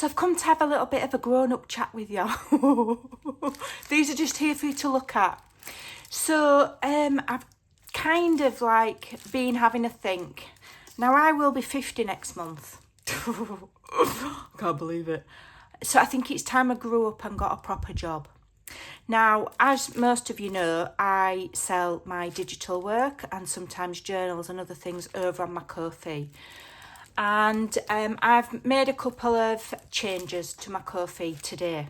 So I've come to have a little bit of a grown-up chat with you. These are just here for you to look at. So I've kind of like been having a think. Now I will be 50 next month. I can't believe it. So I think it's time I grew up and got a proper job. Now, as most of you know, I sell my digital work and sometimes journals and other things over on my Ko-fi. And I've made a couple of changes to my Ko-fi today.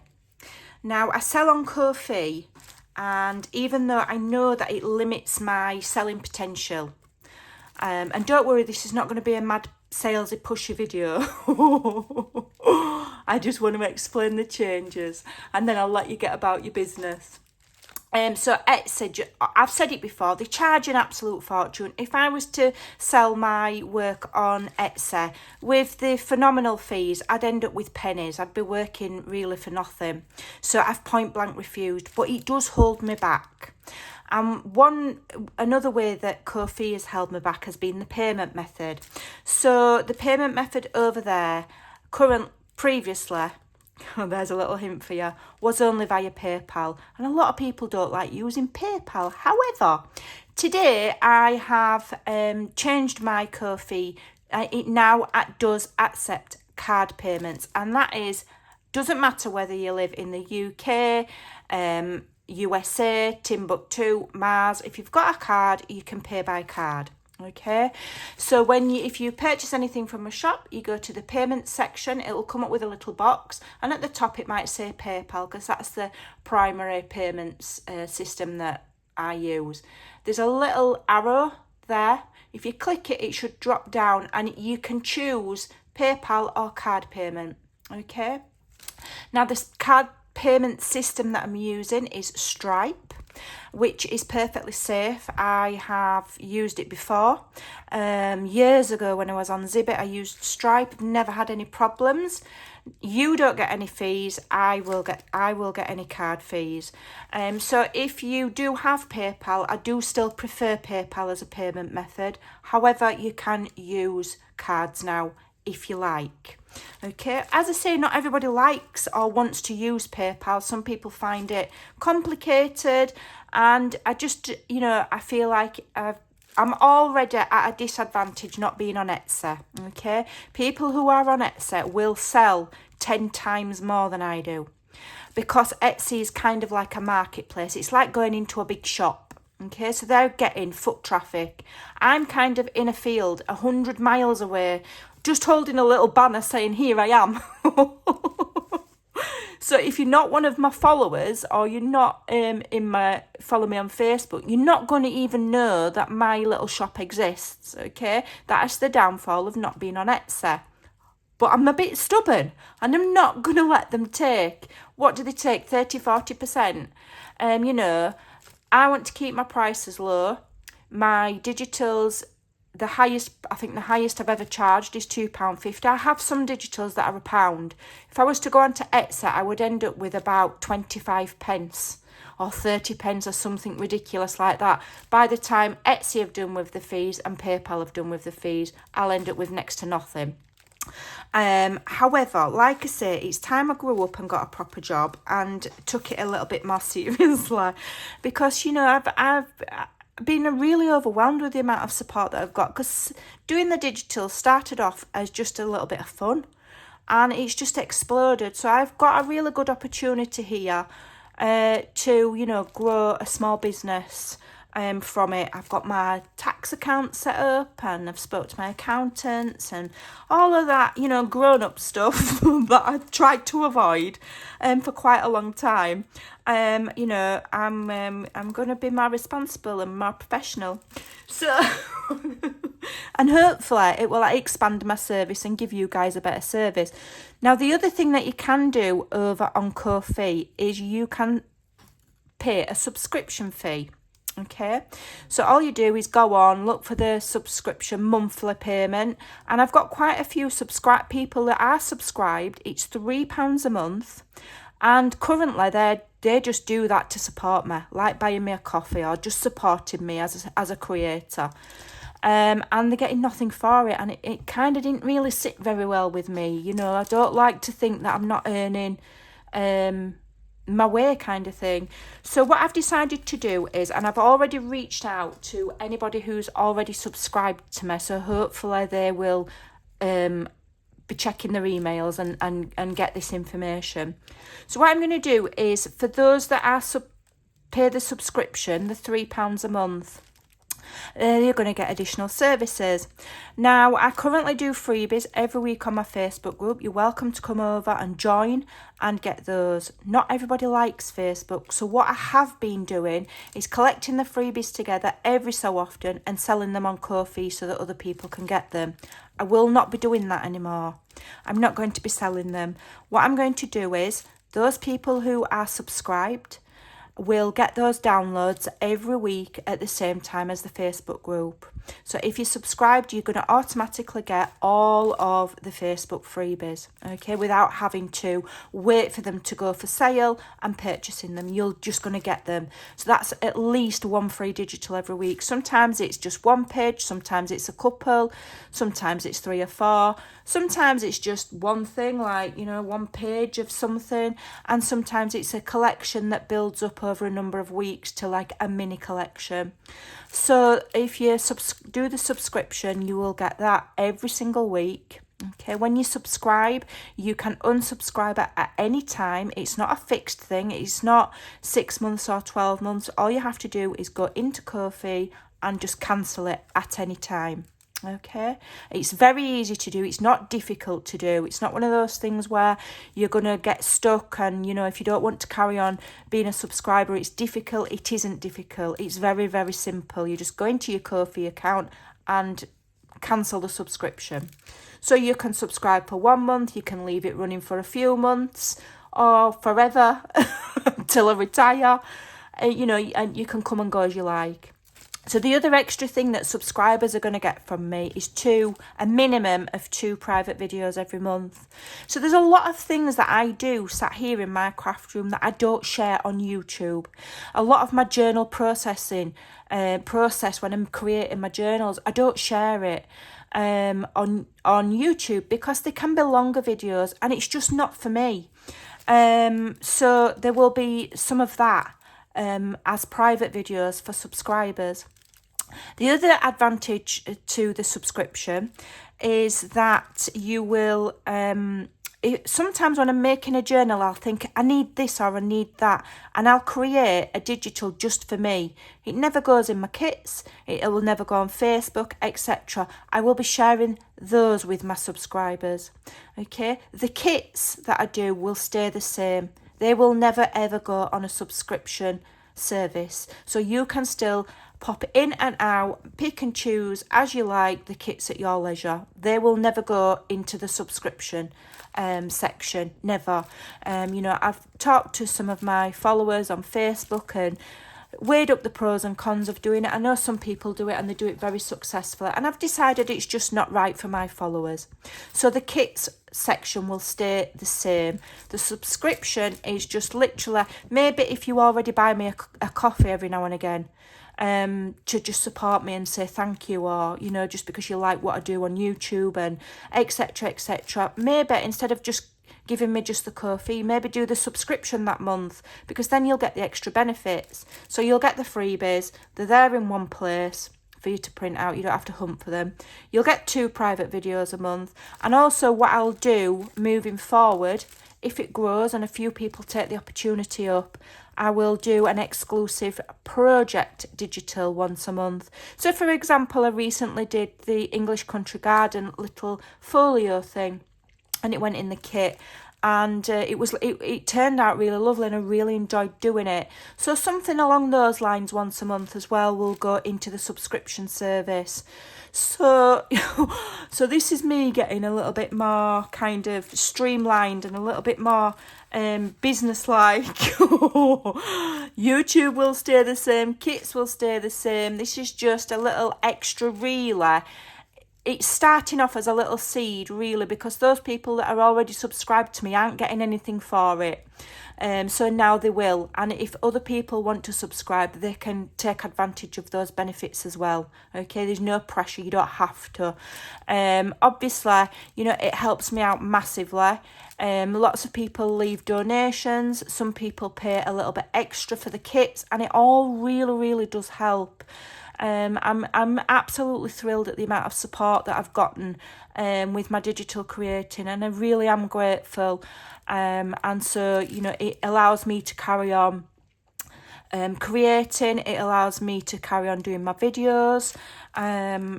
Now, I sell on Ko-fi, and even though I know that it limits my selling potential, and don't worry, this is not going to be a mad salesy pushy video. I just want to explain the changes and then I'll let you get about your business. So Etsy, I've said it before, they charge an absolute fortune. If I was to sell my work on Etsy with the phenomenal fees, I'd end up with pennies. I'd be working really for nothing. So I've point blank refused, but it does hold me back. Another way that Ko-fi has held me back has been the payment method. So the payment method over there, previously, there's a little hint for you, was only via PayPal. And a lot of people don't like using PayPal. However, today I have changed my Ko-fi. It now does accept card payments. And that doesn't matter whether you live in the UK, USA, Timbuktu, Mars. If you've got a card, you can pay by card. Okay, so if you purchase anything from a shop, you go to the payment section, it'll come up with a little box, and at the top it might say PayPal, because that's the primary payments system that I use. There's a little arrow there. If you click it, it should drop down and you can choose PayPal or card payment. Okay, now this card payment system that I'm using is Stripe, which is perfectly safe. I have used it before. Years ago when I was on Zibit, I used Stripe, never had any problems. You don't get any fees. I will get any card fees. So if you do have PayPal, I do still prefer PayPal as a payment method. However, you can use cards now if you like. Okay, as I say, not everybody likes or wants to use PayPal. Some people find it complicated, and I just, I feel like I'm already at a disadvantage not being on Etsy. Okay, people who are on Etsy will sell 10 times more than I do, because Etsy is kind of like a marketplace. It's like going into a big shop. Okay, so they're getting foot traffic. I'm kind of in a field 100 miles away, just holding a little banner saying, here I am. So if you're not one of my followers, or you're not follow me on Facebook, you're not going to even know that my little shop exists. Okay, that's the downfall of not being on Etsy. But I'm a bit stubborn, and I'm not going to let them take, what do they take, 30-40%? I want to keep my prices low. My digitals, the highest I've ever charged is £2.50. I have some digitals that are £1. If I was to go onto Etsy, I would end up with about 25 pence or 30 pence or something ridiculous like that. By the time Etsy have done with the fees and PayPal have done with the fees, I'll end up with next to nothing. However, like I say, it's time I grew up and got a proper job and took it a little bit more seriously, because I've been really overwhelmed with the amount of support that I've got, because doing the digital started off as just a little bit of fun and it's just exploded. So I've got a really good opportunity here to grow a small business from it. I've got my tax account set up, and I've spoke to my accountants and all of that, grown-up stuff that I've tried to avoid for quite a long time. I'm going to be more responsible and more professional. So, and hopefully it will expand my service and give you guys a better service. Now, the other thing that you can do over on Ko-fi is you can pay a subscription fee. Okay, so all you do is go on, look for the subscription monthly payment, and I've got quite a few people that are subscribed. It's £3 a month, and currently they just do that to support me, like buying me a coffee or just supporting me as a creator. and they're getting nothing for it, and it kind of didn't really sit very well with me. You know, I don't like to think that I'm not earning my way, kind of thing. So what I've decided to do is, and I've already reached out to anybody who's already subscribed to me, so hopefully they will be checking their emails and get this information. So what I'm going to do is, for those that are pay the subscription, the £3 a month, you're going to get additional services. Now, I currently do freebies every week on my Facebook group. You're welcome to come over and join and get those. Not everybody likes Facebook, so what I have been doing is collecting the freebies together every so often and selling them on Ko-fi so that other people can get them. I will not be doing that anymore. I'm not going to be selling them. What I'm going to do is, those people who are subscribed will get those downloads every week at the same time as the Facebook group. So if you're subscribed, you're going to automatically get all of the Facebook freebies, okay, without having to wait for them to go for sale and purchasing them. You're just going to get them. So that's at least one free digital every week. Sometimes it's just one page, sometimes it's a couple, sometimes it's 3 or 4, sometimes it's just one thing, like, you know, one page of something, and sometimes it's a collection that builds up over a number of weeks to like a mini collection. So if you do the subscription, you will get that every single week. Okay, when you subscribe, you can unsubscribe at any time. It's not a fixed thing. It's not 6 months or 12 months. All you have to do is go into Ko-fi and just cancel it at any time. Okay, it's very easy to do. It's not difficult to do. It's not one of those things where you're going to get stuck and, you know, if you don't want to carry on being a subscriber, it's difficult. It isn't difficult. It's very, very simple. You just go into your Ko-fi account and cancel the subscription. So you can subscribe for 1 month, you can leave it running for a few months or forever until I retire, you know, and you can come and go as you like. So the other extra thing that subscribers are going to get from me is a minimum of 2 private videos every month. So there's a lot of things that I do sat here in my craft room that I don't share on YouTube. A lot of my journal process when I'm creating my journals, I don't share it on YouTube because they can be longer videos and it's just not for me. So there will be some of that as private videos for subscribers. The other advantage to the subscription is that you will, sometimes when I'm making a journal, I'll think I need this or I need that, and I'll create a digital just for me. It never goes in my kits, it will never go on Facebook, etc. I will be sharing those with my subscribers. Okay, the kits that I do will stay the same. They will never ever go on a subscription service. So you can still pop in and out, pick and choose as you like the kits at your leisure. They will never go into the subscription section, never. You know, I've talked to some of my followers on Facebook and weighed up the pros and cons of doing it. I know some people do it and they do it very successfully, and I've decided it's just not right for my followers. So the kits section will stay the same. The subscription is just literally, maybe if you already buy me a coffee every now and again, to just support me and say thank you, or, you know, just because you like what I do on YouTube and etc., maybe instead of just giving me just the Ko-fi, maybe do the subscription that month, because then you'll get the extra benefits. So you'll get the freebies, they're there in one place for you to print out, you don't have to hunt for them. You'll get 2 private videos a month. And also what I'll do moving forward, if it grows and a few people take the opportunity up, I will do an exclusive project digital once a month. So for example, I recently did the English Country Garden little folio thing, and it went in the kit, and it turned out really lovely and I really enjoyed doing it. So something along those lines once a month as well will go into the subscription service. So this is me getting a little bit more kind of streamlined and a little bit more business-like. YouTube will stay the same, kits will stay the same. This is just a little extra really it's starting off as a little seed, really, because those people that are already subscribed to me aren't getting anything for it. So now they will. And if other people want to subscribe, they can take advantage of those benefits as well. Okay, there's no pressure. You don't have to. Obviously, you know, it helps me out massively. Lots of people leave donations. Some people pay a little bit extra for the kits, and it all really does help. I'm absolutely thrilled at the amount of support that I've gotten with my digital creating, and I really am grateful. And so, you know, it allows me to carry on creating. It allows me to carry on doing my videos,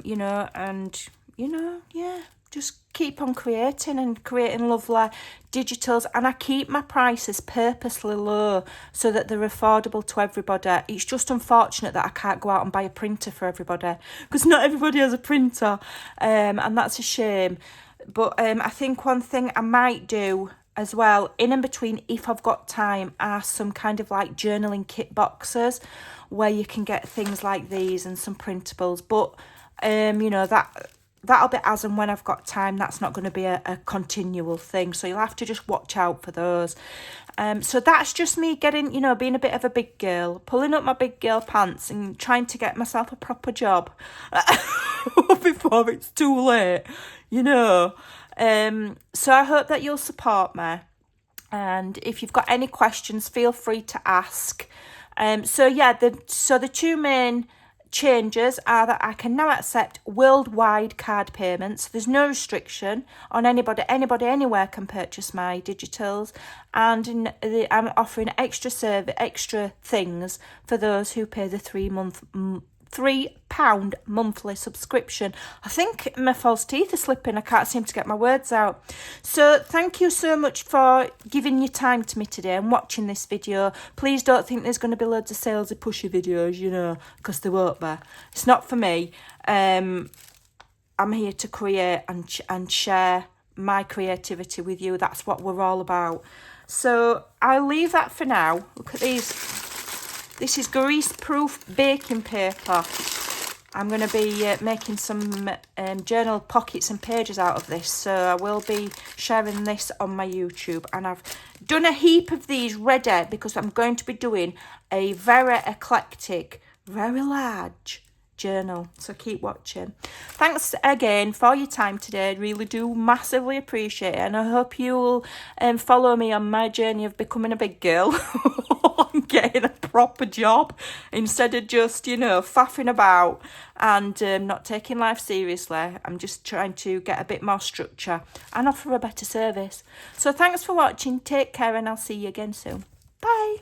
you know, and, you know, yeah, just keep on creating and creating lovely digitals. And I keep my prices purposely low so that they're affordable to everybody. It's just unfortunate that I can't go out and buy a printer for everybody, because not everybody has a printer, and that's a shame. But I think one thing I might do as well, in and between, if I've got time, are some kind of like journaling kit boxes where you can get things like these and some printables. But you know, that'll be as and when I've got time. That's not going to be a continual thing, so you'll have to just watch out for those. So that's just me getting, you know, being a bit of a big girl, pulling up my big girl pants and trying to get myself a proper job before it's too late, you know. So I hope that you'll support me, and if you've got any questions, feel free to ask. So yeah, the two main changes are that I can now accept worldwide card payments. There's no restriction on anybody anywhere can purchase my digitals, and I'm offering extra things for those who pay the £3 monthly subscription. I think my false teeth are slipping. I can't seem to get my words out. So thank you so much for giving your time to me today and watching this video. Please don't think there's going to be loads of salesy pushy videos, you know, because there won't be. It's not for me. I'm here to create and share my creativity with you. That's what we're all about. So I'll leave that for now. Look at these. This is grease-proof baking paper. I'm going to be making some journal pockets and pages out of this. So I will be sharing this on my YouTube. And I've done a heap of these ready because I'm going to be doing a very eclectic, very large journal. So keep watching. Thanks again for your time today. I really do massively appreciate it, and I hope you'll follow me on my journey of becoming a big girl and getting a proper job instead of just, you know, faffing about and not taking life seriously. I'm just trying to get a bit more structure and offer a better service. So thanks for watching. Take care, and I'll see you again soon. Bye.